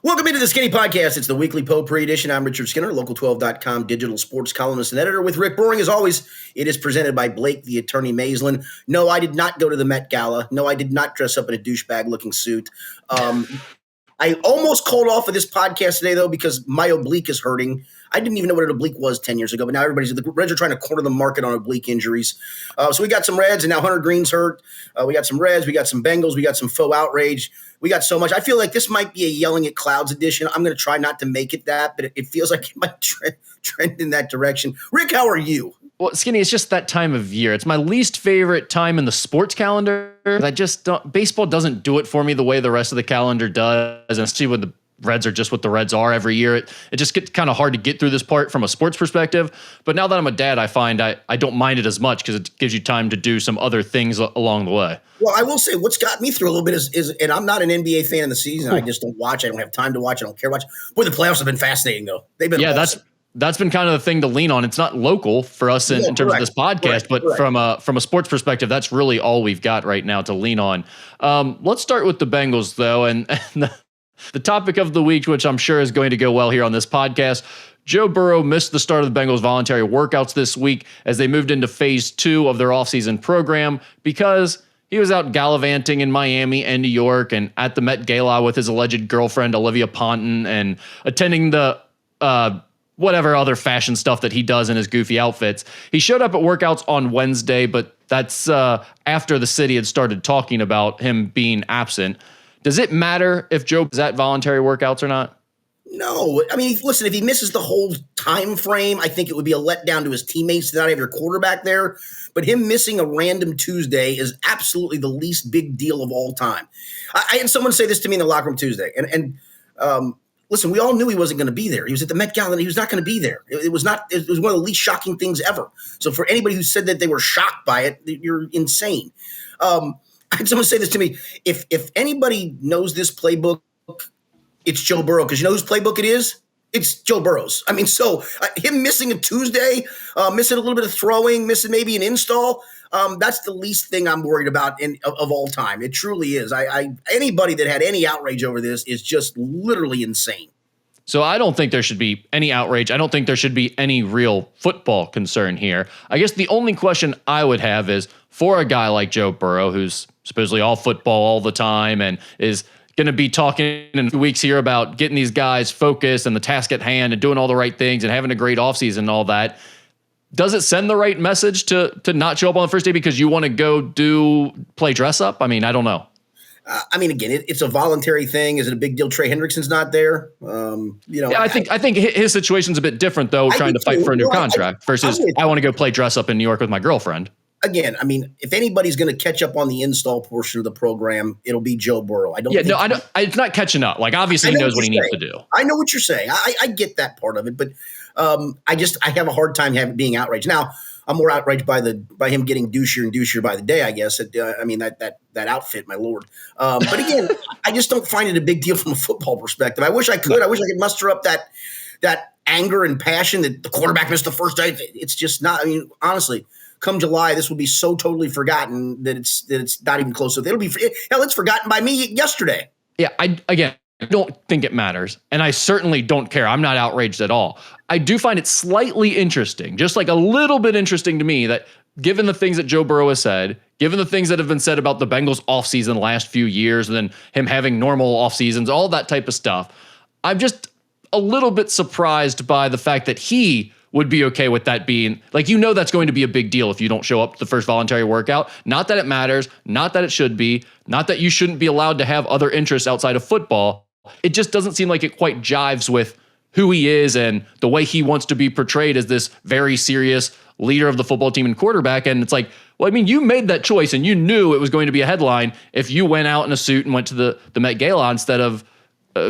Welcome into the Skinny Podcast. It's the weekly potpourri edition. I'm Richard Skinner, Local12.com digital sports columnist and editor with Rick Boring. As always, it is presented by Blake, the attorney Maislin. No, I did not go to the Met Gala. No, I did not dress up in a douchebag-looking suit. I almost called off of this podcast today, though, because my oblique is hurting. I didn't even know what an oblique was 10 years ago, but now the Reds are trying to corner the market on oblique injuries. So we got some Reds, and now Hunter Green's hurt. We got some Reds, we got some Bengals, we got some faux outrage. We got so much. I feel like this might be a yelling at clouds edition. I'm going to try not to make it that, but it feels like it might trend in that direction. Rick, how are you? Well, Skinny, it's just that time of year. It's my least favorite time in the sports calendar. Baseball doesn't do it for me the way the rest of the calendar does. And especially when the Reds are just what the Reds are every year. It just gets kind of hard to get through this part from a sports perspective. But now that I'm a dad, I find I don't mind it as much because it gives you time to do some other things along the way. Well, I will say what's got me through a little bit is and I'm not an NBA fan of the season. I just don't watch. I don't have time to watch. I don't care to watch. Boy, the playoffs have been fascinating, though. They've been awesome. That's been kind of the thing to lean on. It's not local for us in terms of this podcast, but from a sports perspective, that's really all we've got right now to lean on. Let's start with the Bengals, though, and the topic of the week, which I'm sure is going to go well here on this podcast. Joe Burrow missed the start of the Bengals' voluntary workouts this week as they moved into phase 2 of their offseason program because he was out gallivanting in Miami and New York and at the Met Gala with his alleged girlfriend, Olivia Ponton, and attending the whatever other fashion stuff that he does in his goofy outfits. He showed up at workouts on Wednesday, but that's after the city had started talking about him being absent. Does it matter if Joe is at voluntary workouts or not? No. I mean, listen, if he misses the whole time frame, I think it would be a letdown to his teammates to not have your quarterback there. But him missing a random Tuesday is absolutely the least big deal of all time. I had someone say this to me in the locker room Tuesday. And listen, we all knew he wasn't going to be there. He was at the Met Gala and he was not going to be there. It was one of the least shocking things ever. So for anybody who said that they were shocked by it, you're insane. I had someone say this to me. If anybody knows this playbook, it's Joe Burrow, because you know whose playbook it is? It's Joe Burrow's. I mean, so him missing a Tuesday, missing a little bit of throwing, missing maybe an install, that's the least thing I'm worried about of all time. It truly is. Anybody that had any outrage over this is just literally insane. So I don't think there should be any outrage. I don't think there should be any real football concern here. I guess the only question I would have is for a guy like Joe Burrow, who's supposedly all football all the time and is going to be talking in a few weeks here about getting these guys focused and the task at hand and doing all the right things and having a great offseason and all that. Does it send the right message to not show up on the first day because you want to go play dress up? I mean, I don't know. I mean, again, it's a voluntary thing. Is it a big deal? Trey Hendrickson's not there. Yeah, I think his situation's a bit different though, trying to fight for a new contract versus I want to go play dress up in New York with my girlfriend. Again, I mean, if anybody's going to catch up on the install portion of the program, it'll be Joe Burrow. I don't. It's not catching up. Like obviously he knows what he needs to do. I know what you're saying. I get that part of it, but I have a hard time being outraged. Now I'm more outraged by him getting douchier and douchier by the day. I guess. I mean that outfit, my lord. But again, I just don't find it a big deal from a football perspective. I wish I could. I wish I could muster up that anger and passion that the quarterback missed the first day. It's just not. I mean, honestly. Come July, this will be so totally forgotten that it's not even close. It'll be it's forgotten by me yesterday. Yeah, I don't think it matters, and I certainly don't care. I'm not outraged at all. I do find it slightly interesting, just like a little bit interesting to me, that given the things that Joe Burrow has said, given the things that have been said about the Bengals offseason the last few years, and then him having normal off seasons, all that type of stuff, I'm just a little bit surprised by the fact that he would be okay with that being like, that's going to be a big deal if you don't show up to the first voluntary workout. Not that it matters, not that it should be, not that you shouldn't be allowed to have other interests outside of football. It just doesn't seem like it quite jives with who he is and the way he wants to be portrayed as this very serious leader of the football team and quarterback. And it's like, well, I mean, you made that choice and you knew it was going to be a headline if you went out in a suit and went to the Met Gala instead of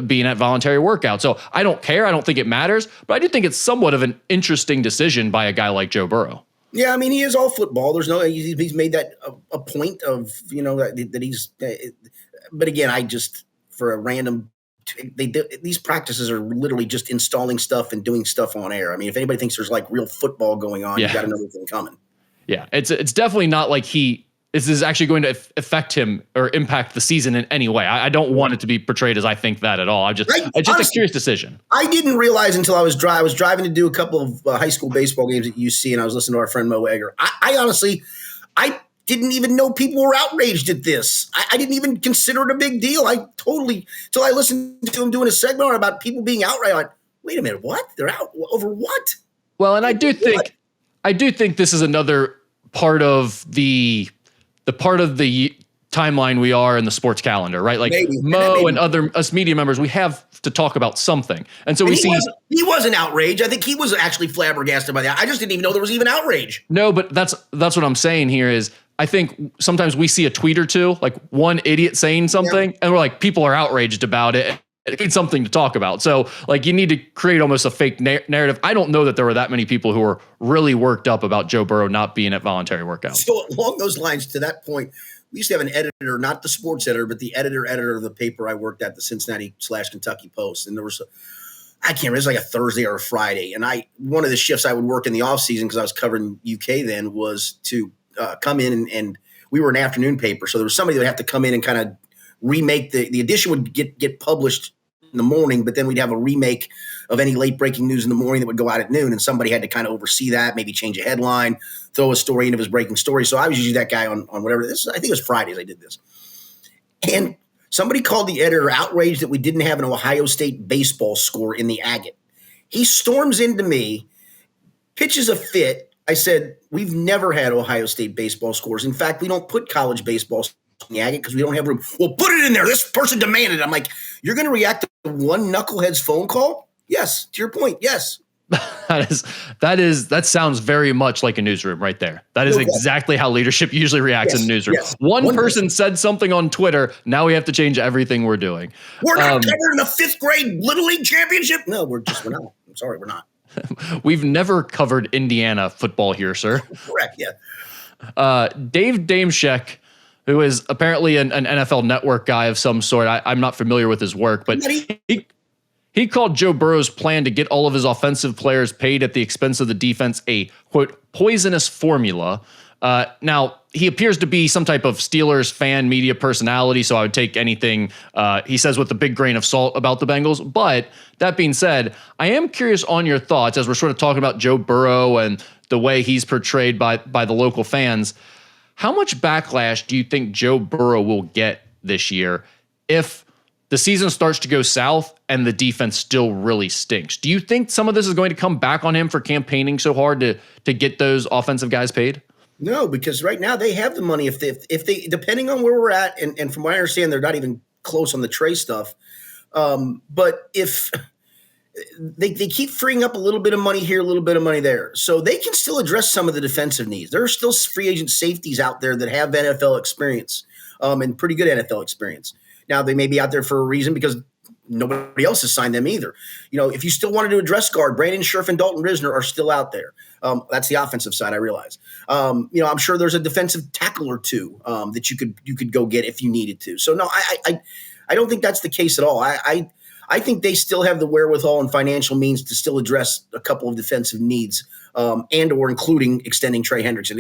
being at voluntary workout. So I don't care. I don't think it matters, but I do think it's somewhat of an interesting decision by a guy like Joe Burrow. Yeah, I mean, he is all football. There's no, he's made that a point of, that he's, but again, for a random, these practices are literally just installing stuff and doing stuff on air. I mean, if anybody thinks there's like real football going on, you got another thing coming. Yeah, it's definitely not like he this is actually going to affect him or impact the season in any way. I don't want it to be portrayed as I think that at all. It's just honestly, a curious decision. I didn't realize until I was driving to do a couple of high school baseball games at UC, and I was listening to our friend Mo Egger. I honestly didn't even know people were outraged at this. I didn't even consider it a big deal. Till I listened to him doing a segment about people being outraged. I'm like, wait a minute, what? They're out over what? Well, and I do think this is another part of the timeline we are in the sports calendar, right? Like maybe, Mo and other us media members, we have to talk about something. And so he wasn't outraged. I think he was actually flabbergasted by that. I just didn't even know there was even outrage. No, but that's what I'm saying here is I think sometimes we see a tweet or two, like one idiot saying something, and we're like, people are outraged about it. It needs something to talk about. So like you need to create almost a fake narrative. I don't know that there were that many people who were really worked up about Joe Burrow not being at voluntary workouts. So along those lines, to that point, we used to have an editor, not the sports editor, but the editor of the paper I worked at, the Cincinnati/Kentucky Post. And there was I can't remember, it was like a Thursday or a Friday. And one of the shifts I would work in the off season, because I was covering UK then, was to come in and we were an afternoon paper. So there was somebody that would have to come in and kind of remake the edition would get published in the morning, but then we'd have a remake of any late breaking news in the morning that would go out at noon, and somebody had to kind of oversee that, maybe change a headline, throw a story into his breaking story. So I was usually that guy on whatever this. I think it was Fridays I did this, and somebody called the editor outraged that we didn't have an Ohio State baseball score in the agate. He storms into me, pitches a fit. I said, we've never had Ohio State baseball scores. In fact, we don't put college baseball in the agate because we don't have room. Well, put it in there. This person demanded it. I'm like, you're going to react to one knucklehead's phone call? Yes. To your point, yes. That sounds very much like a newsroom right there. That is exactly how leadership usually reacts in a newsroom. Yes. One person said something on Twitter. Now we have to change everything we're doing. We're not covering the 5th grade Little League championship. No, we're not. I'm sorry, we're not. We've never covered Indiana football here, sir. Correct. Yeah. Dave Dameshek, who is apparently an NFL Network guy of some sort. I'm not familiar with his work, but he called Joe Burrow's plan to get all of his offensive players paid at the expense of the defense a, quote, poisonous formula. Now, he appears to be some type of Steelers fan media personality, so I would take anything he says with a big grain of salt about the Bengals. But that being said, I am curious on your thoughts as we're sort of talking about Joe Burrow and the way he's portrayed by the local fans. How much backlash do you think Joe Burrow will get this year if the season starts to go south and the defense still really stinks? Do you think some of this is going to come back on him for campaigning so hard to get those offensive guys paid? No, because right now they have the money. If they depending on where we're at, and from what I understand, they're not even close on the Trey stuff. But if they keep freeing up a little bit of money here, a little bit of money there, so they can still address some of the defensive needs. There are still free agent safeties out there that have NFL experience and pretty good NFL experience. Now they may be out there for a reason because nobody else has signed them either. You know, if you still wanted to address guard, Brandon Scherf and Dalton Risner are still out there. That's the offensive side, I realize. You know, I'm sure there's a defensive tackle or two that you could go get if you needed to. So no, I don't think that's the case at all. I think they still have the wherewithal and financial means to still address a couple of defensive needs and or including extending Trey Hendrickson.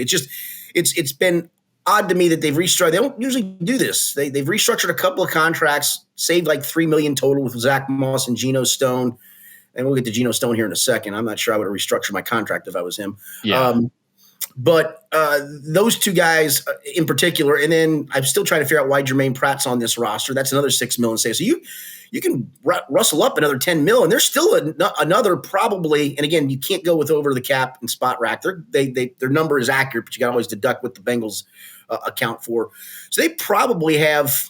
It's been odd to me that they've restructured. They don't usually do this. They've restructured a couple of contracts, saved like $3 million total with Zach Moss and Geno Stone. And we'll get to Geno Stone here in a second. I'm not sure I would have restructured my contract if I was him. Yeah. But those two guys in particular, and then I'm still trying to figure out why Germaine Pratt's on this roster. That's another $6 million. So you can rustle up another $10 million. And there's still another probably, and again, you can't go with over the cap and spot rack. Their number is accurate, but you got to always deduct what the Bengals account for. So they probably have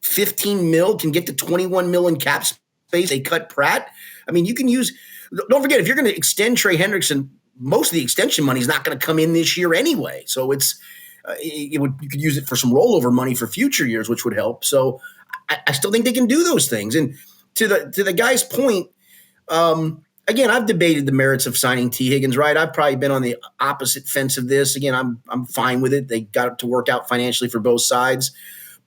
15 mil, can get to 21 million cap space. They cut Pratt. I mean, you can use – don't forget, if you're going to extend Trey Hendrickson, most of the extension money is not going to come in this year anyway. So it's you could use it for some rollover money for future years, which would help. So I still think they can do those things. And to the guy's point, again, I've debated the merits of signing T. Higgins, right? I've probably been on the opposite fence of this. Again, I'm fine with it. They got it to work out financially for both sides.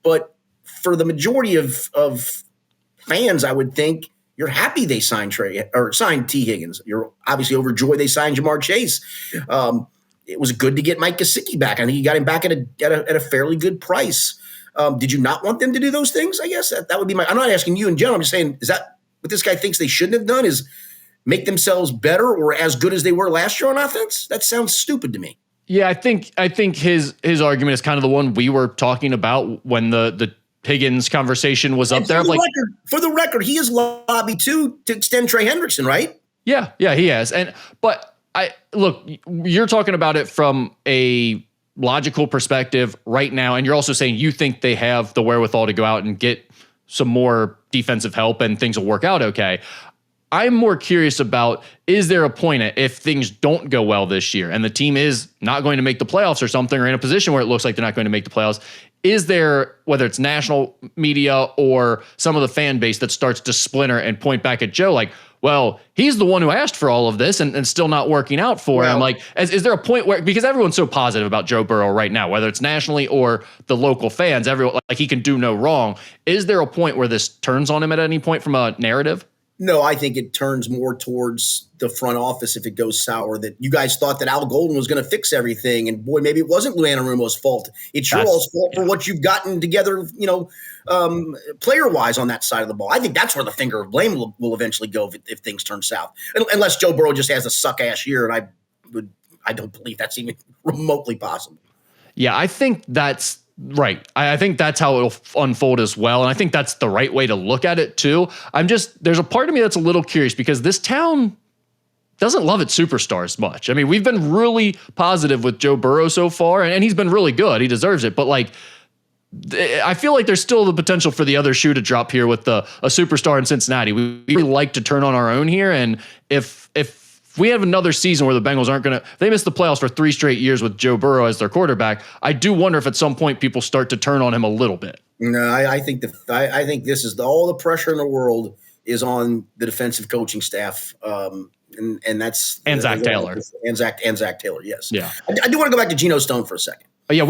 But for the majority of fans, I would think you're happy they signed T. Higgins. You're obviously overjoyed they signed Jamar Chase. it was good to get Mike Gesicki back. I think you got him back at a fairly good price. Did you not want them to do those things? I guess that would be I'm not asking you in general. I'm just saying, is that what this guy thinks they shouldn't have done, is make themselves better or as good as they were last year on offense? That sounds stupid to me. Yeah, I think his argument is kind of the one we were talking about when the Higgins conversation was up there. For the record, he is lobbied too to extend Trey Hendrickson, right? Yeah, he has. But you're talking about it from a logical perspective right now, and you're also saying you think they have the wherewithal to go out and get some more defensive help and things will work out okay. I'm more curious about, is there a point if things don't go well this year and the team is not going to make the playoffs or something, or in a position where it looks like they're not going to make the playoffs, is there, whether it's national media or some of the fan base that starts to splinter and point back at Joe like, well, he's the one who asked for all of this and still not working out for him. Like, is there a point where, because everyone's so positive about Joe Burrow right now, whether it's nationally or the local fans, everyone, like, he can do no wrong. Is there a point where this turns on him at any point from a narrative? No, I think it turns more towards the front office if it goes sour, that you guys thought that Al Golden was going to fix everything. And boy, maybe it wasn't Lou Anarumo's fault. It's your all's fault for what you've gotten together, player-wise on that side of the ball. I think that's where the finger of blame will eventually go if things turn south. Unless Joe Burrow just has a suck-ass year, and I don't believe that's even remotely possible. Yeah, I think that's right. I think that's how it'll unfold as well. And I think that's the right way to look at it too. There's a part of me that's a little curious because this town doesn't love its superstars much. I mean, we've been really positive with Joe Burrow so far, and he's been really good. He deserves it. But I feel like there's still the potential for the other shoe to drop here with a superstar in Cincinnati. We really like to turn on our own here. And if we have another season where the Bengals they miss the playoffs for 3 straight years with Joe Burrow as their quarterback, I do wonder if at some point people start to turn on him a little bit. No, I think this is all the pressure in the world is on the defensive coaching staff. And that's Zach Taylor. And Zach Taylor, yes. Yeah. I do want to go back to Geno Stone for a second. Yeah,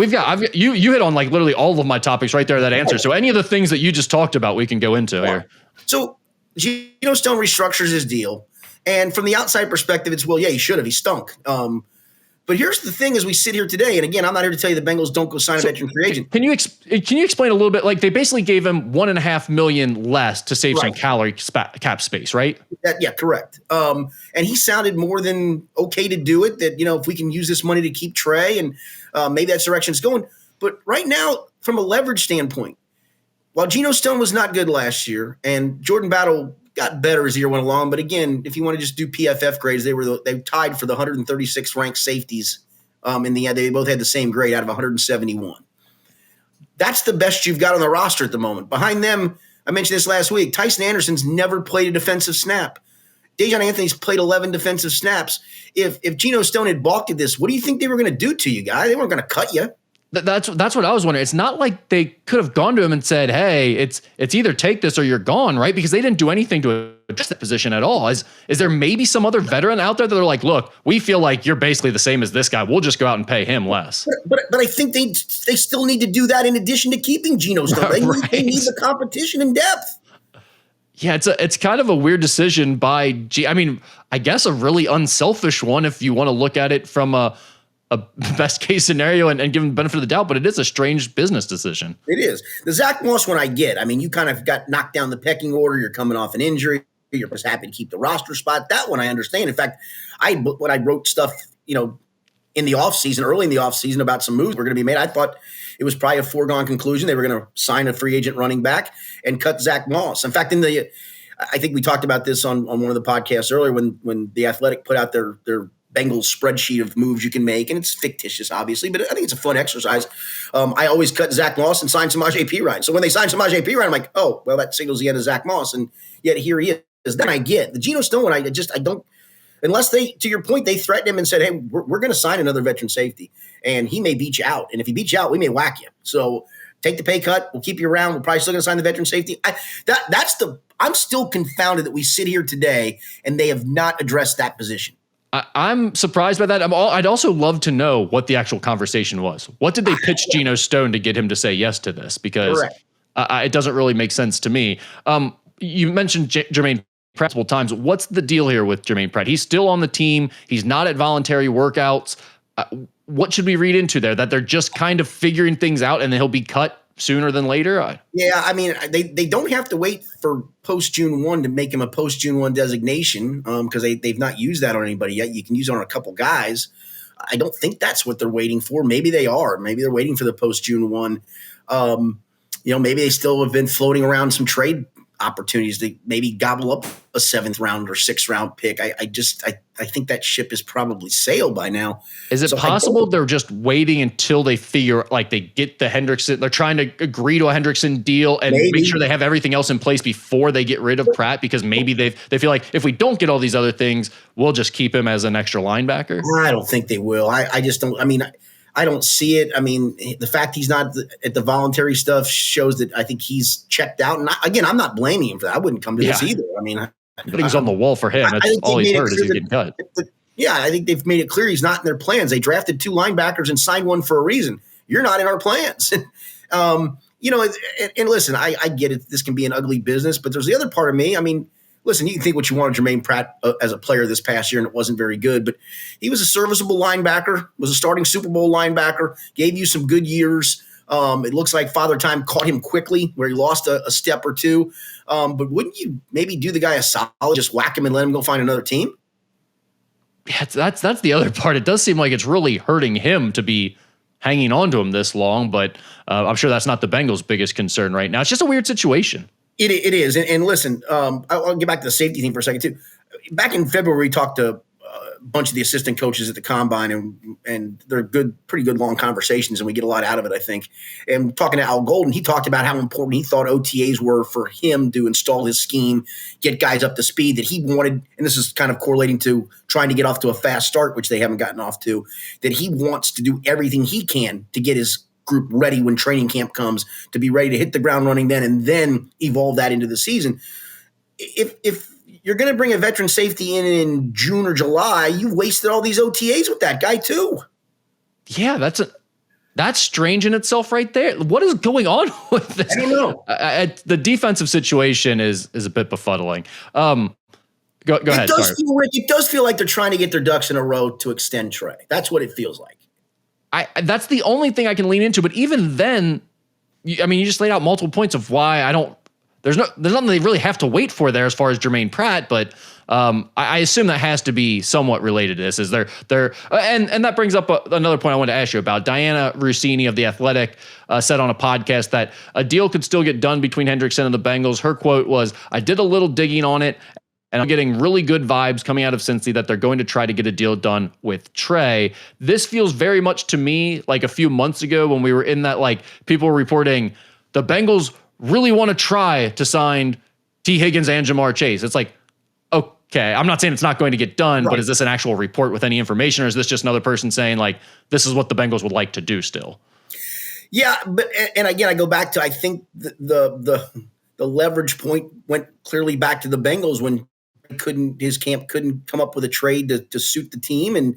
you hit on like literally all of my topics right there, that answer. So any of the things that you just talked about, we can go into here. So Geno Stone restructures his deal. And from the outside perspective, it's, well, yeah, he should have. He stunk. But here's the thing as we sit here today, and again, I'm not here to tell you the Bengals don't go sign a veteran free agent. Can you explain a little bit? Like, they basically gave him $1.5 million less to save some cap space, right? Yeah, correct. And he sounded more than okay to do it, that, if we can use this money to keep Trey, and maybe that's the direction it's going. But right now, from a leverage standpoint, while Geno Stone was not good last year, and Jordan Battle got better as the year went along. But again, if you want to just do PFF grades, they tied for the 136th ranked safeties. They both had the same grade out of 171. That's the best you've got on the roster at the moment. Behind them, I mentioned this last week, Tyson Anderson's never played a defensive snap. Dejon Anthony's played 11 defensive snaps. If Geno Stone had balked at this, what do you think they were going to do to you, guys? They weren't going to cut you. That's what I was wondering. It's not like they could have gone to him and said, hey, it's either take this or you're gone, right? Because they didn't do anything to address that position at all. Is there maybe some other veteran out there that are like, look, we feel like you're basically the same as this guy. We'll just go out and pay him less. But I think they still need to do that in addition to keeping Geno Stone. They need the competition in depth. Yeah, it's kind of a weird decision by I guess a really unselfish one if you want to look at it from a best case scenario and give him the benefit of the doubt, but it is a strange business decision. It is. The Zach Moss one I get. You kind of got knocked down the pecking order. You're coming off an injury. You're just happy to keep the roster spot. That one I understand. In fact, when I wrote stuff, in the offseason, early in the offseason about some moves were going to be made, I thought it was probably a foregone conclusion. They were going to sign a free agent running back and cut Zach Moss. In fact, I think we talked about this on one of the podcasts earlier when the Athletic put out their Bengals spreadsheet of moves you can make, and it's fictitious, obviously, but I think it's a fun exercise. I always cut Zach Moss and sign Samaje Perine. So when they signed Samaje Perine, I'm like, oh, well, that signals the end of Zach Moss, and yet here he is. Then I get the Geno Stone one. I don't, unless they, to your point, they threatened him and said, hey, we're going to sign another veteran safety, and he may beat you out, and if he beats you out, we may whack you. So take the pay cut. We'll keep you around. We're probably still going to sign the veteran safety. I'm still confounded that we sit here today and they have not addressed that position. I'm surprised by that. I'd also love to know what the actual conversation was. What did they pitch Geno Stone to get him to say yes to this? Because it doesn't really make sense to me. You mentioned Germaine Pratt multiple times. What's the deal here with Germaine Pratt? He's still on the team. He's not at voluntary workouts. what should we read into there? That they're just kind of figuring things out and then he'll be cut sooner than later? Yeah, I mean, they don't have to wait for post-June 1 to make him a post-June 1 designation because they've not used that on anybody yet. You can use it on a couple guys. I don't think that's what they're waiting for. Maybe they are. Maybe they're waiting for the post-June 1. Maybe they still have been floating around some trade opportunities to maybe gobble up a 7th round or 6th round pick. I think that ship has probably sailed by now. Is it possible they're just waiting until they figure, like, they get the Hendrickson, they're trying to agree to a Hendrickson deal and make sure they have everything else in place before they get rid of Pratt, because maybe they feel like if we don't get all these other things, we'll just keep him as an extra linebacker? I don't think they will. I just don't. I mean, I don't see it. I mean, the fact he's not at the voluntary stuff shows that I think he's checked out. And I'm not blaming him for that. I wouldn't come to this either. I mean, everything's on the wall for him. That's all he's heard is he's getting cut. I think they've made it clear he's not in their plans. They drafted 2 linebackers and signed one for a reason. You're not in our plans. And listen, I get it. This can be an ugly business, but there's the other part of me. I mean, listen, you can think what you want of Germaine Pratt as a player this past year, and it wasn't very good, but he was a serviceable linebacker, was a starting Super Bowl linebacker, gave you some good years. It looks like Father Time caught him quickly where he lost a step or two. But wouldn't you maybe do the guy a solid, just whack him and let him go find another team? Yeah, that's the other part. It does seem like it's really hurting him to be hanging on to him this long, but I'm sure that's not the Bengals' biggest concern right now. It's just a weird situation. It is. And listen, I'll get back to the safety thing for a second too. Back in February, we talked to a bunch of the assistant coaches at the combine, and they're pretty good long conversations, and we get a lot out of it, I think. And talking to Al Golden, he talked about how important he thought OTAs were for him to install his scheme, get guys up to speed that he wanted. And this is kind of correlating to trying to get off to a fast start, which they haven't gotten off to, that he wants to do everything he can to get his group ready when training camp comes, to be ready to hit the ground running then, and then evolve that into the season. If you're going to bring a veteran safety in June or July, you've wasted all these OTAs with that guy too. Yeah, that's strange in itself right there. What is going on with this? I don't know. The defensive situation is a bit befuddling. Go ahead. It does feel like they're trying to get their ducks in a row to extend Trey. That's what it feels like. That's the only thing I can lean into. But even then, you just laid out multiple points of why there's nothing they really have to wait for there as far as Germaine Pratt. But I assume that has to be somewhat related to this. And that brings up another point I wanted to ask you about. Diana Rossini of The Athletic said on a podcast that a deal could still get done between Hendrickson and the Bengals. Her quote was, "I did a little digging on it, and I'm getting really good vibes coming out of Cincy that they're going to try to get a deal done with Trey." This feels very much to me like a few months ago when we were in that, like, people were reporting the Bengals really want to try to sign T. Higgins and Jamar Chase. It's like, okay, I'm not saying it's not going to get done, right, but is this an actual report with any information, or is this just another person saying, like, this is what the Bengals would like to do still? Yeah, but and again, I go back to, I think the leverage point went clearly back to the Bengals when his camp couldn't come up with a trade to suit the team, and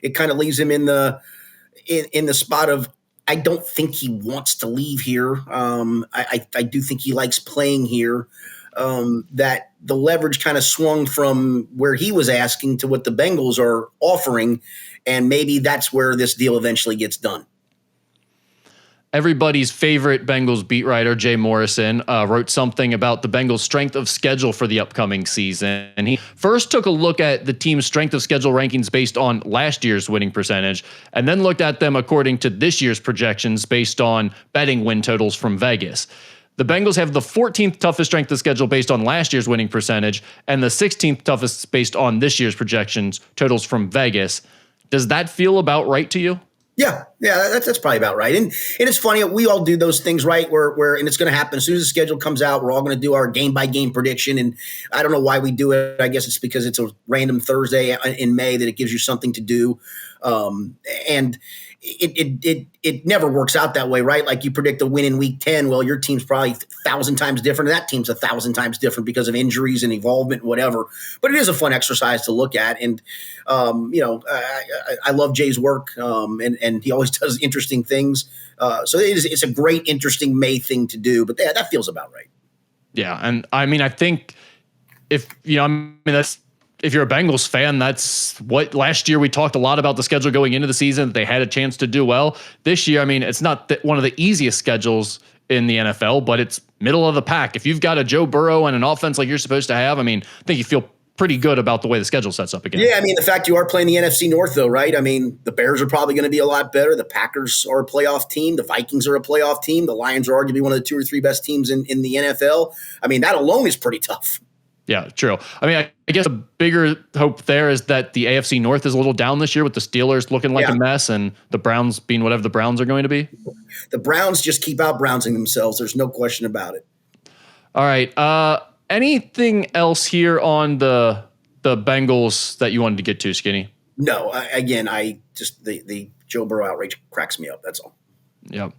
it kind of leaves him in the spot of, I don't think he wants to leave here. I do think he likes playing here. That the leverage kind of swung from where he was asking to what the Bengals are offering, and maybe that's where this deal eventually gets done. Everybody's favorite Bengals beat writer, Jay Morrison, wrote something about the Bengals' strength of schedule for the upcoming season. And he first took a look at the team's strength of schedule rankings based on last year's winning percentage, and then looked at them according to this year's projections based on betting win totals from Vegas. The Bengals have the 14th toughest strength of schedule based on last year's winning percentage, and the 16th toughest based on this year's projections totals from Vegas. Does that feel about right to you? Yeah, that's probably about right. And it's funny, we all do those things, right? Where and it's going to happen as soon as the schedule comes out. We're all going to do our game by game prediction, and I don't know why we do it. I guess it's because it's a random Thursday in May that it gives you something to do, and it never works out that way, right? Like, you predict a win in week 10. Well, your team's probably 1,000 times different, and that team's 1,000 times different because of injuries and involvement, whatever. But it is a fun exercise to look at, and I love Jay's work, and he always does interesting things. So it's a great, interesting May thing to do. But that feels about right. Yeah, and I think if that's if you're a Bengals fan, that's what last year we talked a lot about the schedule going into the season, that they had a chance to do well. This year, I mean, it's not one of the easiest schedules in the NFL, but it's middle of the pack. If you've got a Joe Burrow and an offense like you're supposed to have, I mean, I think you feel pretty good about the way the schedule sets up again. Yeah, I mean, the fact you are playing the NFC North, though, right? I mean, the Bears are probably going to be a lot better. The Packers are a playoff team. The Vikings are a playoff team. The Lions are arguably one of the 2 or 3 best teams in the NFL. I mean, that alone is pretty tough. Yeah, true. I mean, I guess the bigger hope there is that the AFC North is a little down this year with the Steelers looking like a mess and the Browns being whatever the Browns are going to be. The Browns just keep out-Brownsing themselves. There's no question about it. All right. Anything else here on the Bengals that you wanted to get to, Skinny? No. The Joe Burrow outrage cracks me up. That's all. Yeah.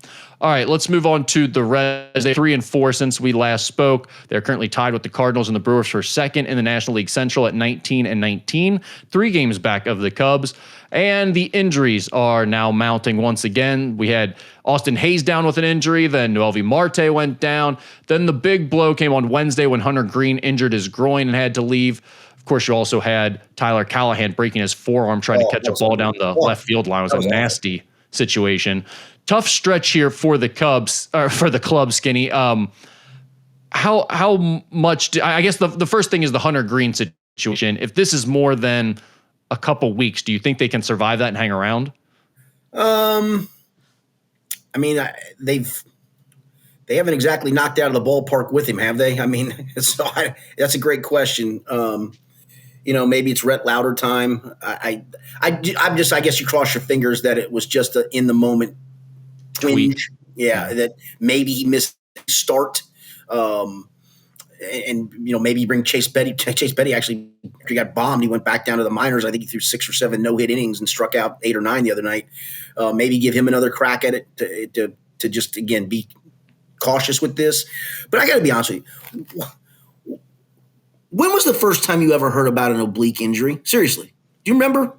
All right, let's move on to the Reds. They're 3-4 since we last spoke. They're currently tied with the Cardinals and the Brewers for second in the National League Central at 19-19, 3 games back of the Cubs. And the injuries are now mounting once again. We had Austin Hayes down with an injury, then Noelvi Marte went down. Then the big blow came on Wednesday when Hunter Green injured his groin and had to leave. Of course, you also had Tyler Callahan breaking his forearm trying to catch a ball down the left field line. It was a nasty situation. Tough stretch here for the Cubs, or for the club, Skinny. How much? I guess the first thing is the Hunter Green situation. If this is more than a couple weeks, do you think they can survive that and hang around? I mean, they haven't exactly knocked out of the ballpark with him, have they? I mean, that's a great question. Maybe it's Rhett Lauder time. I guess you cross your fingers that it was just a in the moment twinge. Yeah, that maybe he missed the start. Maybe you bring Chase Petty. Chase Petty actually, after he got bombed, he went back down to the minors. I think he threw 6 or 7 no-hit innings and struck out 8 or 9 the other night. Maybe give him another crack at it to just, again, be cautious with this. But I got to be honest with you. When was the first time you ever heard about an oblique injury? Seriously. Do you remember?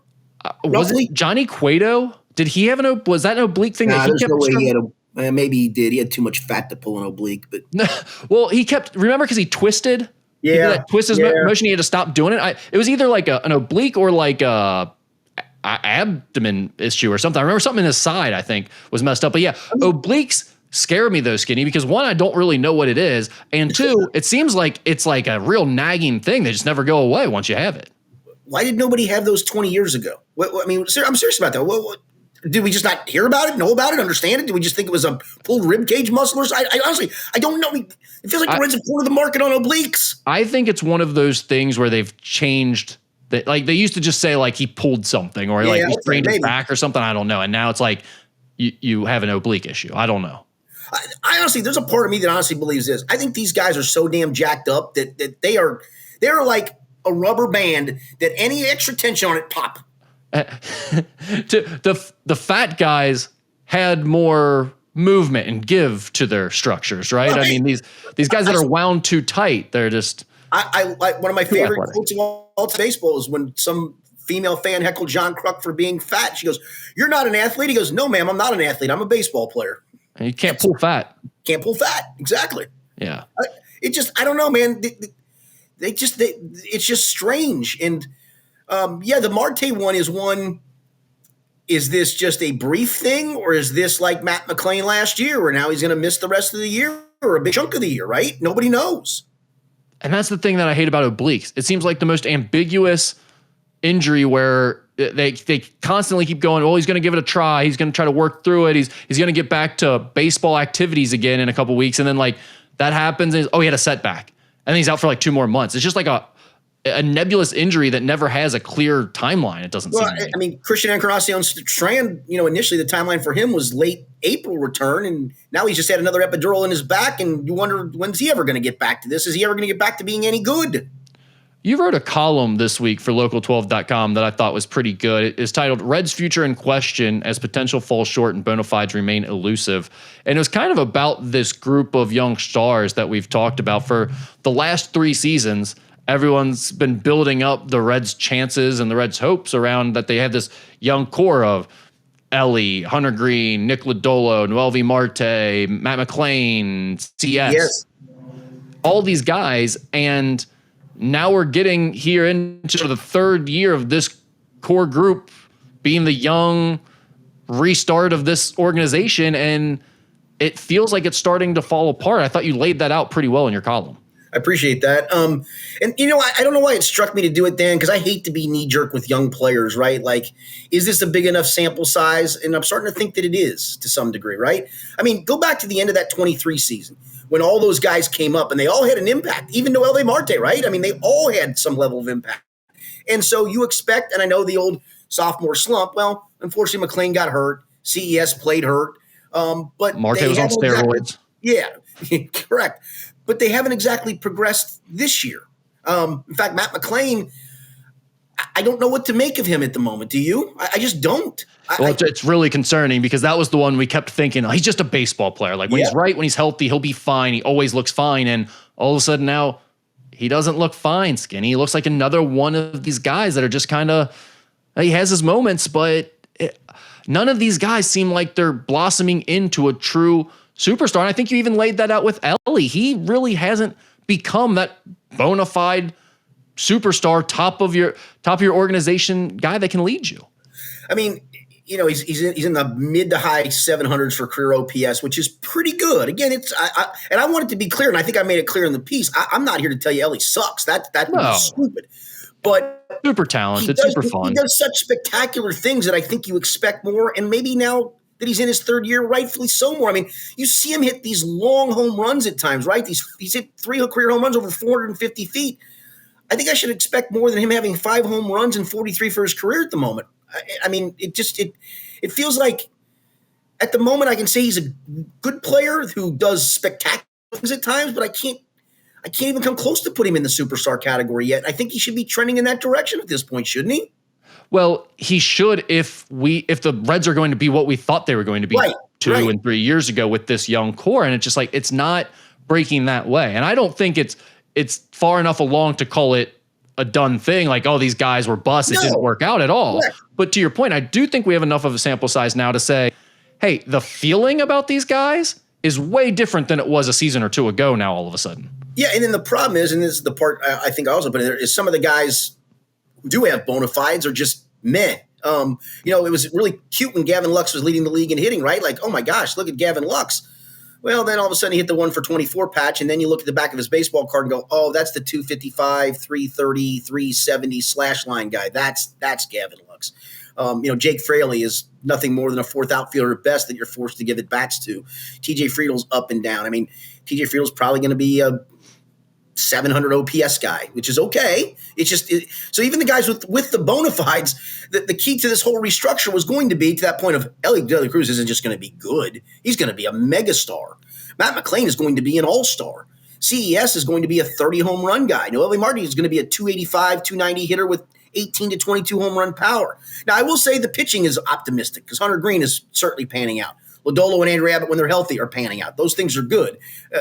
Was it Johnny Cueto? Did he have was that an oblique thing? Nah, there's no way he had maybe he did. He had too much fat to pull an oblique. But well, he kept, remember, because he twisted? Yeah. He did that twist his motion. He had to stop doing it. It was either like an oblique or like a abdomen issue or something. I remember something in his side, I think, was messed up. But yeah, obliques scare me though, Skinny, because 1, I don't really know what it is. And 2, it seems like it's like a real nagging thing. They just never go away once you have it. Why did nobody have those 20 years ago? I mean, I'm serious about that. What, did we just not hear about it, know about it, understand it? Did we just think it was a pulled rib cage muscle or something? I honestly, I don't know. It feels like the Reds have cornered the market on obliques. I think it's one of those things where they've changed. Like they used to just say like he pulled something or like he sprained his back or something. I don't know. And now it's like you have an oblique issue. I don't know. I honestly, there's a part of me that honestly believes this. I think these guys are so damn jacked up that they're like a rubber band that any extra tension on it pop. The fat guys had more movement and give to their structures, right? I mean, these guys that are wound too tight, they're just. I like one of my favorite quotes of all baseball is when some female fan heckled John Kruk for being fat. She goes, "You're not an athlete." He goes, "No, ma'am, I'm not an athlete. I'm a baseball player." And you can't pull fat. Can't pull fat. Exactly. Yeah. I don't know, man. It's just strange. And the Marte one is one. Is this just a brief thing, or is this like Matt McClain last year, where now he's going to miss the rest of the year or a big chunk of the year, right? Nobody knows. And that's the thing that I hate about obliques. It seems like the most ambiguous injury where they constantly keep going, well, he's going to give it a try. He's going to try to work through it. He's going to get back to baseball activities again in a couple weeks. And then like that happens. And he had a setback. And then he's out for like 2 more months. It's just like a nebulous injury that never has a clear timeline. It doesn't seem like. I mean, Christian Encarnacion Strand, initially the timeline for him was late April return. And now he's just had another epidural in his back. And you wonder, when's he ever going to get back to this? Is he ever going to get back to being any good? You wrote a column this week for local12.com that I thought was pretty good. It's titled Reds Future in Question as Potential Falls Short and Bona Fides Remain Elusive. And it was kind of about this group of young stars that we've talked about for the last 3 seasons. Everyone's been building up the Reds' chances and the Reds' hopes around that they have this young core of Ellie, Hunter Green, Nick Lodolo, Noelvi Marte, Matt McClain, CS. Yes. All these guys, and now we're getting here into the third year of this core group being the young restart of this organization, and it feels like it's starting to fall apart. I thought you laid that out pretty well in your column. I appreciate that. And I don't know why it struck me to do it, Dan, because I hate to be knee jerk with young players, right? Like, is this a big enough sample size? And I'm starting to think that it is to some degree, right? I mean, go back to the end of that 23 season when all those guys came up and they all had an impact, even Noelle Marte, right? I mean, they all had some level of impact. And so you expect, and I know the old sophomore slump, well, unfortunately, McLean got hurt. CES played hurt. But Marte was on steroids. Yeah, correct. But they haven't exactly progressed this year. In fact, Matt McLean, I don't know what to make of him at the moment. Do you? I just don't. It's really concerning because that was the one we kept thinking, oh, he's just a baseball player. Like when he's right, when he's healthy, he'll be fine. He always looks fine. And all of a sudden now he doesn't look fine, Skinny. He looks like another one of these guys that are just kind of, he has his moments, but none of these guys seem like they're blossoming into a true superstar. And I think you even laid that out with Ellie. He really hasn't become that bona fide superstar, top of your organization guy that can lead you. I mean, he's in the mid to high 700s for career OPS, which is pretty good. Again, and I want it to be clear, and I think I made it clear in the piece. I'm not here to tell you Ellie sucks. That would be stupid. But super talented, super fun. He does such spectacular things that I think you expect more, and maybe now that he's in his third year, rightfully so more. I mean, you see him hit these long home runs at times, right? He's hit 3 career home runs over 450 feet. I think I should expect more than him having 5 home runs and 43 for his career at the moment. I mean, it feels like at the moment I can say he's a good player who does spectacular things at times, but I can't even come close to put him in the superstar category yet. I think he should be trending in that direction at this point, shouldn't he? Well, he should if the Reds are going to be what we thought they were going to be 2 and 3 years ago with this young core. And it's just like, it's not breaking that way. And I don't think it's far enough along to call it a done thing. Like, oh, these guys were busts. It didn't work out at all. Correct. But to your point, I do think we have enough of a sample size now to say, hey, the feeling about these guys is way different than it was a season or two ago now all of a sudden. Yeah, and then the problem is, and this is the part I think I also put in there, is some of the guys who do have bona fides are just meh. It was really cute when Gavin Lux was leading the league in hitting, right? Like, oh my gosh, look at Gavin Lux. Well, then all of a sudden he hit the 1 for 24 patch, and then you look at the back of his baseball card and go, oh, that's the 255, 330, 370 slash line guy. That's Gavin Lux. Jake Fraley is nothing more than a fourth outfielder at best that you're forced to give at bats to. TJ Friedel's up and down. I mean, TJ Friedel's probably going to be a 700 OPS guy, which is okay. It's just so even the guys with the bona fides, the key to this whole restructure was going to be to that point of Ellie De La Cruz isn't just going to be good. He's going to be a megastar. Matt McLean is going to be an all-star. CES is going to be a 30 home run guy. Noelle Marte is going to be a 285, 290 hitter with 18 to 22 home run power. Now, I will say the pitching is optimistic because Hunter Green is certainly panning out. Lodolo and Andrew Abbott, when they're healthy, are panning out. Those things are good.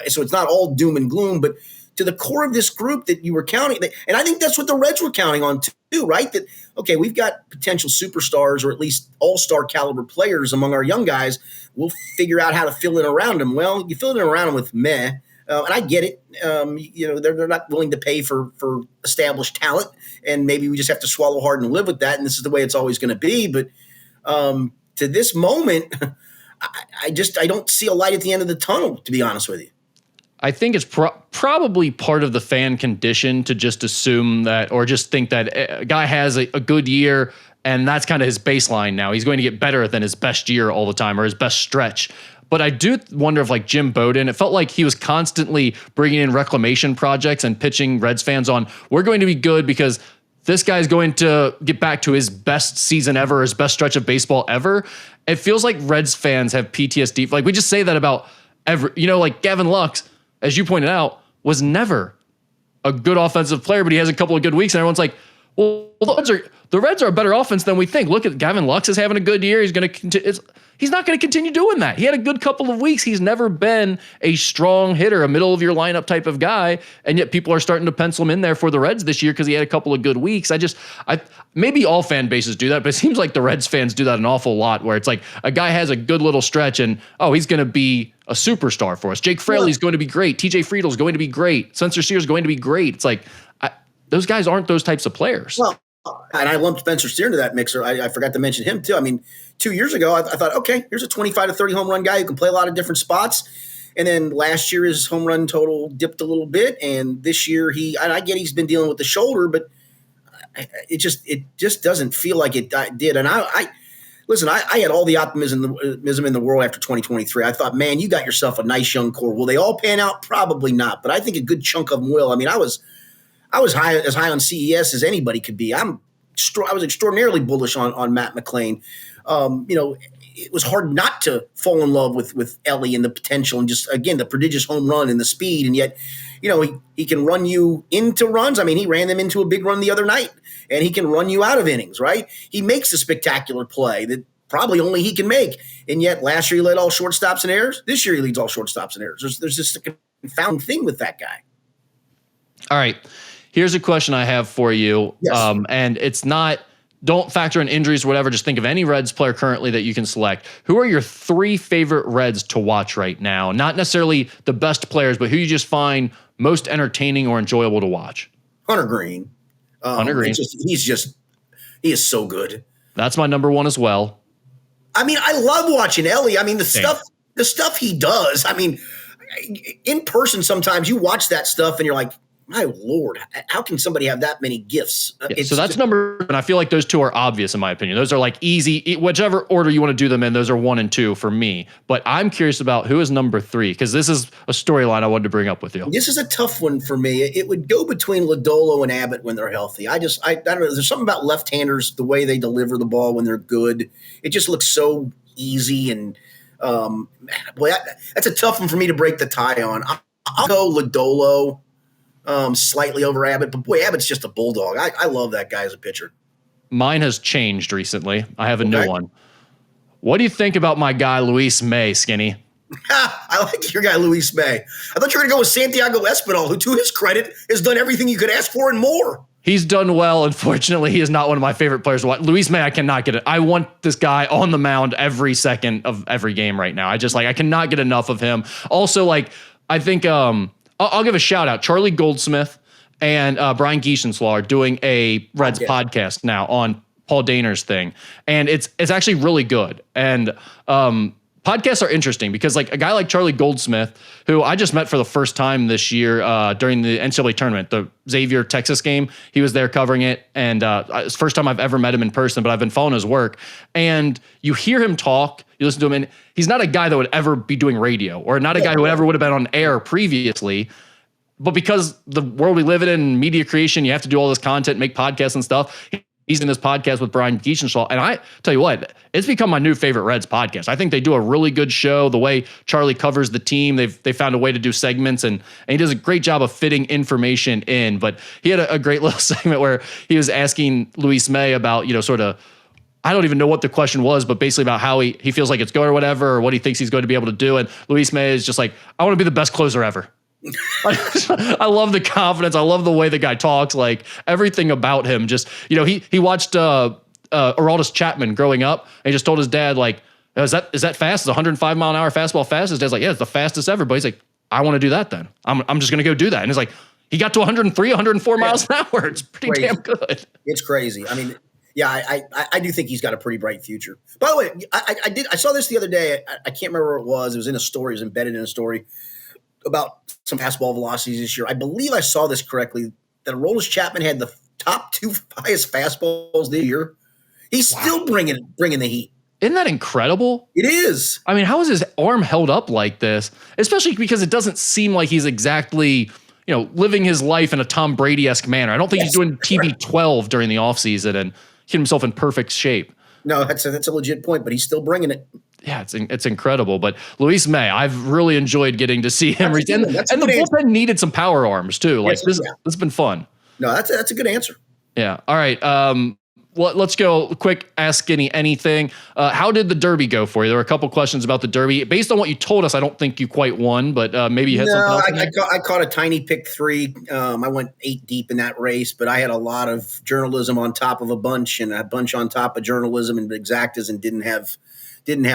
So it's not all doom and gloom, but to the core of this group that you were counting, and I think that's what the Reds were counting on too, right? That, okay, we've got potential superstars or at least all-star caliber players among our young guys. We'll figure out how to fill in around them. Well, you fill in around them with meh, and I get it. They're not willing to pay for established talent, and maybe we just have to swallow hard and live with that, and this is the way it's always going to be. But to this moment, I don't see a light at the end of the tunnel, to be honest with you. I think it's probably part of the fan condition to just assume that, or just think that a guy has a good year and that's kind of his baseline now. He's going to get better than his best year all the time or his best stretch. But I do wonder if like Jim Bowden, it felt like he was constantly bringing in reclamation projects and pitching Reds fans on, we're going to be good because this guy's going to get back to his best season ever, his best stretch of baseball ever. It feels like Reds fans have PTSD. Like we just say that about like Gavin Lux, as you pointed out, was never a good offensive player, but he has a couple of good weeks, and everyone's like, well, the Reds are a better offense than we think. Look at Gavin Lux is having a good year. He's going to he's not going to continue doing that. He had a good couple of weeks. He's never been a strong hitter, a middle of your lineup type of guy, and yet people are starting to pencil him in there for the Reds this year because he had a couple of good weeks. Maybe all fan bases do that, but it seems like the Reds fans do that an awful lot, where it's like a guy has a good little stretch and, oh, he's going to be a superstar for us. Jake Fraley's going to be great. TJ Friedel's going to be great. Spencer Steer's going to be great. It's like, those guys aren't those types of players. Well, and I lumped Spencer Steer into that mixer. I forgot to mention him too. I mean, 2 years ago, I thought, okay, here's a 25 to 30 home run guy who can play a lot of different spots. And then last year, his home run total dipped a little bit. And this year, I get he's been dealing with the shoulder, but it just doesn't feel like it did. And listen, I had all the optimism in the world after 2023. I thought, man, you got yourself a nice young core. Will they all pan out? Probably not. But I think a good chunk of them will. I mean, I was as high on CES as anybody could be. I was extraordinarily bullish on Matt McClain. It was hard not to fall in love with Ellie and the potential and just, again, the prodigious home run and the speed. And yet, he can run you into runs. I mean, he ran them into a big run the other night, and he can run you out of innings, right? He makes a spectacular play that probably only he can make. And yet last year he led all shortstops and errors. This year he leads all shortstops and errors. There's just a confounding thing with that guy. All right. Here's a question I have for you. Yes. And it's not, don't factor in injuries or whatever. Just think of any Reds player currently that you can select. Who are your 3 favorite Reds to watch right now? Not necessarily the best players, but who you just find most entertaining or enjoyable to watch. Hunter Green. Hunter Green. He is so good. That's my number 1 as well. I mean, I love watching Ellie. I mean, the stuff he does. I mean, in person, sometimes you watch that stuff and you're like, my Lord, how can somebody have that many gifts? Yeah, so that's number, and I feel like those 2 are obvious in my opinion. Those are like easy, whichever order you want to do them in, those are 1 and 2 for me. But I'm curious about who is number 3, because this is a storyline I wanted to bring up with you. This is a tough one for me. It would go between Lodolo and Abbott when they're healthy. I don't know. There's something about left-handers, the way they deliver the ball when they're good. It just looks so easy. And that's a tough one for me to break the tie on. I'll go Lodolo. Slightly over Abbott, but boy, Abbott's just a bulldog. I love that guy as a pitcher. Mine has changed recently. I have a new one. What do you think about my guy, Luis May, Skinny? I like your guy, Luis May. I thought you were going to go with Santiago Espinal, who, to his credit, has done everything you could ask for and more. He's done well. Unfortunately, he is not one of my favorite players to watch. Luis May, I cannot get it. I want this guy on the mound every second of every game right now. I cannot get enough of him. Also, I think, I'll give a shout out. Charlie Goldsmith and Brian Gieschenslaw are doing a Reds podcast now on Paul Dehner's thing. And it's actually really good. And podcasts are interesting because a guy like Charlie Goldsmith, who I just met for the first time this year during the NCAA tournament, the Xavier Texas game, he was there covering it. And it's the first time I've ever met him in person, but I've been following his work. And you hear him talk, you listen to him, and he's not a guy that would ever be doing radio or not a guy who ever would have been on air previously. But because the world we live in media creation, you have to do all this content, make podcasts and stuff. He's in this podcast with Brian Gieschenslaw. And I tell you what, it's become my new favorite Reds podcast. I think they do a really good show. The way Charlie covers the team, they found a way to do segments, and he does a great job of fitting information in. But he had a great little segment where he was asking Luis May about, sort of, I don't even know what the question was, but basically about how he feels like it's going or whatever, or what he thinks he's going to be able to do. And Luis May is just like, I want to be the best closer ever. I love the confidence. I love the way the guy talks. Everything about him. Just he watched Aroldis Chapman growing up, and he just told his dad is that fast? Is 105 mile an hour fastball fast? His dad's like, yeah, it's the fastest ever. But he's like, I want to do that then. I'm just gonna go do that. And he's like, he got to 103, 104 miles an hour. It's pretty damn good. It's crazy. I mean, yeah, I do think he's got a pretty bright future. By the way, I saw this the other day. I can't remember where it was. It was in a story. It was embedded in a story about some fastball velocities this year. I believe I saw this correctly, that Aroldis Chapman had the top 2 highest fastballs this year. He's still bringing the heat. Isn't that incredible? It is. I mean, how is his arm held up like this? Especially because it doesn't seem like he's exactly, living his life in a Tom Brady-esque manner. I don't think he's doing TB12 during the offseason and keep himself in perfect shape. No, that's a legit point, but he's still bringing it. Yeah, it's incredible. But Luis May, I've really enjoyed getting to see him. And the bullpen needed some power arms too. This has been fun. No, that's a good answer. Yeah. All right. Let's go quick. Ask Skinny anything. How did the Derby go for you? There were a couple questions about the Derby. Based on what you told us, I don't think you quite won, but maybe you had something else. I caught a tiny pick 3. I went 8 deep in that race, but I had a lot of journalism on top of a bunch and a bunch on top of journalism and exactas, and didn't have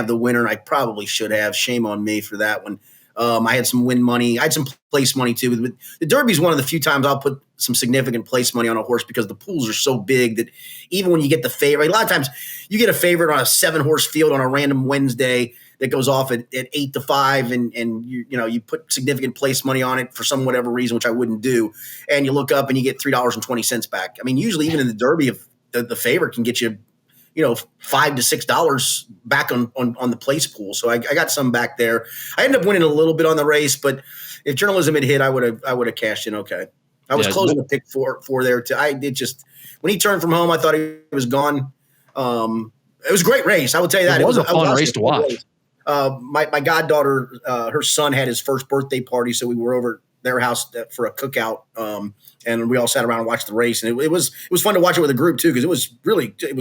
the winner. I probably should have. Shame on me for that one. I had some win money. I had some place money too. The Derby's one of the few times I'll put some significant place money on a horse because the pools are so big that even when you get the favorite, a lot of times you get a favorite on a 7-horse field on a random Wednesday that goes off at 8-5, and you put significant place money on it for some whatever reason, which I wouldn't do, and you look up and you get $3.20 back. I mean, usually even in the Derby, if the favorite can get you, $5 to $6 back on the place pool. So I got some back there. I ended up winning a little bit on the race, but if journalism had hit, I would have cashed in. Okay. I was closing the pick four there too. When he turned from home, I thought he was gone. It was a great race. I will tell you that. It was a fun race to watch. My goddaughter, her son had his first birthday party, so we were over at their house for a cookout, and we all sat around and watched the race. And it was fun to watch it with a group too, because it was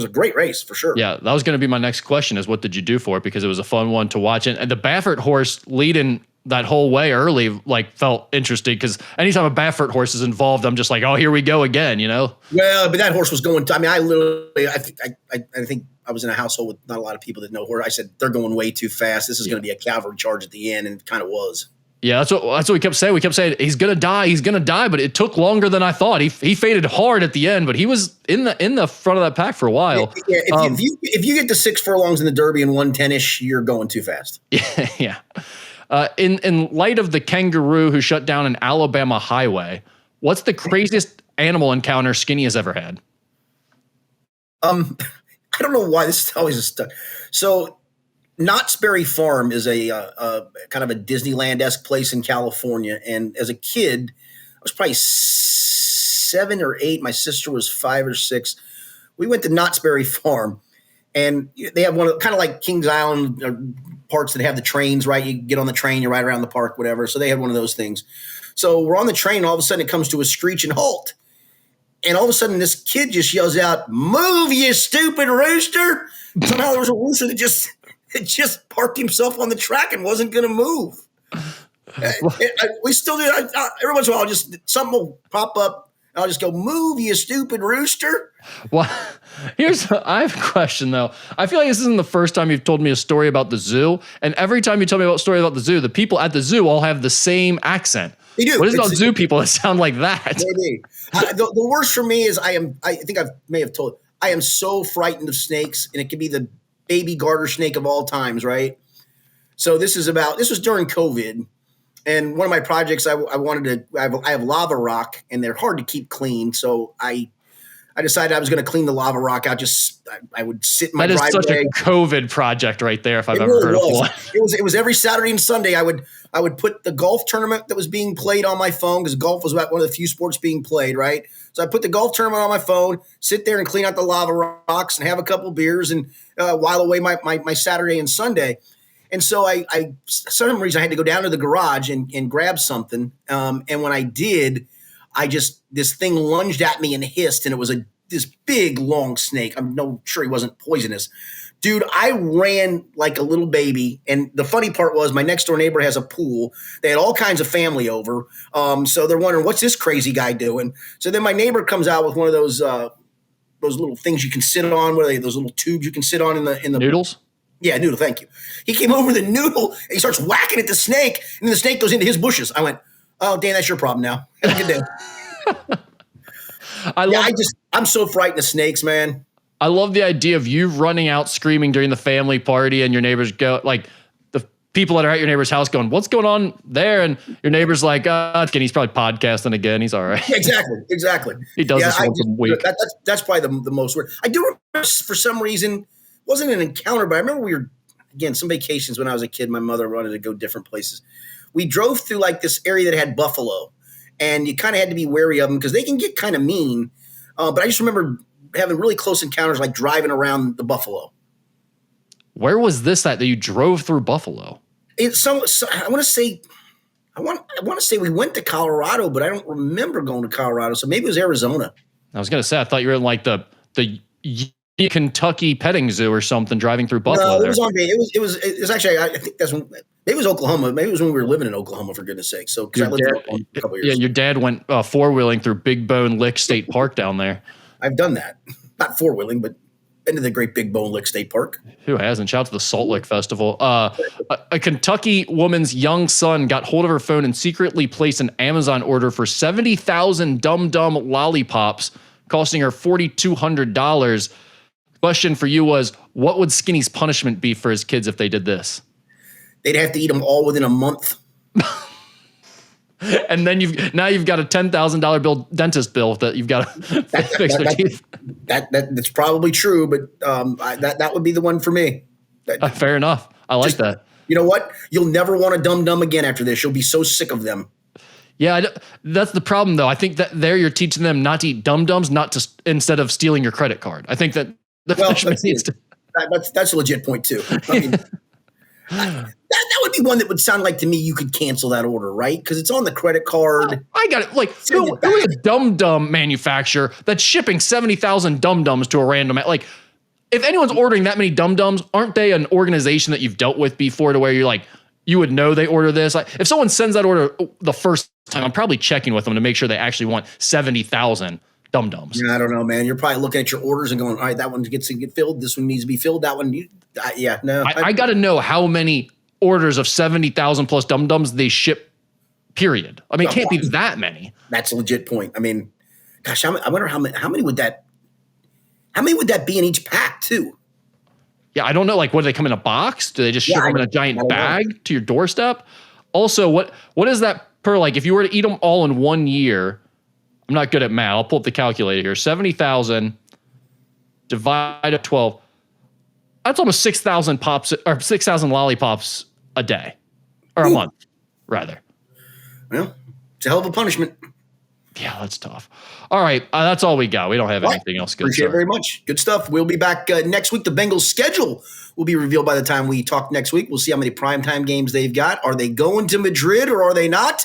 a great race for sure. Yeah, that was going to be my next question: is what did you do for it? Because it was a fun one to watch, and the Baffert horse leading that whole way early felt interesting, because anytime a Baffert horse is involved, I'm just like, oh, here we go again, Well, but that horse was going. I think I was in a household with not a lot of people that know horse. I said they're going way too fast. This is going to be a cavalry charge at the end, and it kind of was. Yeah, that's what we kept saying. We kept saying he's gonna die, but it took longer than I thought. He faded hard at the end, but he was in the front of that pack for a while. Yeah, if you get to 6 furlongs in the Derby and 110-ish, you're going too fast. Yeah. In light of the kangaroo who shut down an Alabama highway, what's the craziest animal encounter Skinny has ever had? I don't know why this is always a stuff. So Knott's Berry Farm is a kind of a Disneyland-esque place in California. And as a kid, I was probably 7 or 8. My sister was 5 or 6. We went to Knott's Berry Farm, and they have one of kind of like Kings Island parks that have the trains, right? You get on the train, you ride around the park, whatever. So they had one of those things. So we're on the train, and all of a sudden it comes to a screech and halt. And all of a sudden this kid just yells out, "Move, you stupid rooster." Somehow there was a rooster that just parked himself on the track and wasn't going to move. We still do. Every once in a while, something will pop up. I'll just go, "Move, you stupid rooster." Well, I have a question though. I feel like this isn't the first time you've told me a story about the zoo. And every time you tell me a story about the zoo, the people at the zoo all have the same accent. They do. What is it about zoo people that sound like that? Maybe. The worst for me is I think I may have told, I am so frightened of snakes, and it could be the baby garter snake of all times, right? So this was during COVID. And one of my projects, I have lava rock, and they're hard to keep clean. So I decided I was going to clean the lava rock out. I would sit in my driveway. That is such a COVID project right there, if I've ever heard of one. It was every Saturday and Sunday. I would put the golf tournament that was being played on my phone, because golf was about one of the few sports being played, right? So I put the golf tournament on my phone, sit there and clean out the lava rocks and have a couple beers and while away my Saturday and Sunday. And so I for some reason I had to go down to the garage and grab something. And when I did, this thing lunged at me and hissed, and it was this big long snake. I'm no sure he wasn't poisonous. Dude, I ran like a little baby. And the funny part was my next door neighbor has a pool. They had all kinds of family over. So they're wondering, what's this crazy guy doing? So then my neighbor comes out with one of those little things you can sit on. What are they? Those little tubes you can sit on in the noodles? Yeah, noodle. Thank you. He came over the noodle and he starts whacking at the snake, and then the snake goes into his bushes. I went, "Oh, Dan, that's your problem now. Have a good day." I'm so frightened of snakes, man. I love the idea of you running out screaming during the family party, and your neighbors go, like the people that are at your neighbor's house going, "What's going on there?" And your neighbor's like, he's probably podcasting again. He's all right. Exactly. He does this once a week. That's probably the most weird. I do remember, for some reason, wasn't an encounter, but I remember we were, again, some vacations when I was a kid. My mother wanted to go different places. We drove through like this area that had buffalo, and you kind of had to be wary of them because they can get kind of mean. But I just remember having really close encounters, like driving around the buffalo. Where was this that you drove through buffalo? I want to say we went to Colorado, but I don't remember going to Colorado. So maybe it was Arizona. I was going to say, I thought you were in like the Kentucky petting zoo or something, driving through buffalo. No, it was actually, I think that's when, maybe it was Oklahoma. Maybe it was when we were living in Oklahoma, for goodness sake. So, because I lived there for a couple of years. Yeah, your dad went four-wheeling through Big Bone Lick State Park down there. I've done that. Not four-wheeling, but Been to the Great Big Bone Lick State Park. Who hasn't? Shout out to the Salt Lick Festival. A Kentucky woman's young son got hold of her phone and secretly placed an Amazon order for 70,000 Dum Dum lollipops, costing her $4,200. Question for you was, what would Skinny's punishment be for his kids if they did this? They'd have to eat them all within a month. And then you've got a $10,000 dentist bill that you've got to fix their teeth. That's probably true, but that would be the one for me. Fair enough. I like that. You know what? You'll never want a Dum Dum again after this. You'll be so sick of them. Yeah, that's the problem, though. I think that there you're teaching them not to eat Dum Dums, instead of stealing your credit card. I think that that's a legit point too. I mean, that would be one that would sound like to me you could cancel that order, right? Because it's on the credit card. I got it. Like, who is a Dum Dum manufacturer that's shipping 70,000 Dum Dums to a random? Like, if anyone's ordering that many Dum Dums, aren't they an organization that you've dealt with before to where you're like, you would know they order this? Like, if someone sends that order the first time, I'm probably checking with them to make sure they actually want 70,000 Dum Dums. Yeah, I don't know, man. You're probably looking at your orders and going, all right, that one gets to get filled. This one needs to be filled. That one, no. I got to know how many orders of 70,000 plus Dum Dums they ship, period. I mean, it can't be that many. That's a legit point. I mean, gosh, I wonder how many would that be in each pack too? Yeah, I don't know. Like, what do they come in a box? Do they just ship them in a giant bag to your doorstep? Also, what is that per, like, if you were to eat them all in 1 year, I'm not good at math. I'll pull up the calculator here. 70,000 divided by 12. That's almost 6,000 pops or 6,000 lollipops a day or a month, rather. Well, it's a hell of a punishment. Yeah, that's tough. All right, that's all we got. We don't have anything else good. Appreciate it very much. Good stuff. We'll be back next week. The Bengals' schedule will be revealed by the time we talk next week. We'll see how many primetime games they've got. Are they going to Madrid or are they not?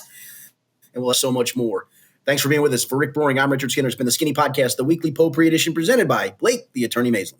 And we'll have so much more. Thanks for being with us. For Rick Boring, I'm Richard Skinner. It's been the Skinny Podcast, the weekly Potpourri edition presented by Blake, the Attorney Mason.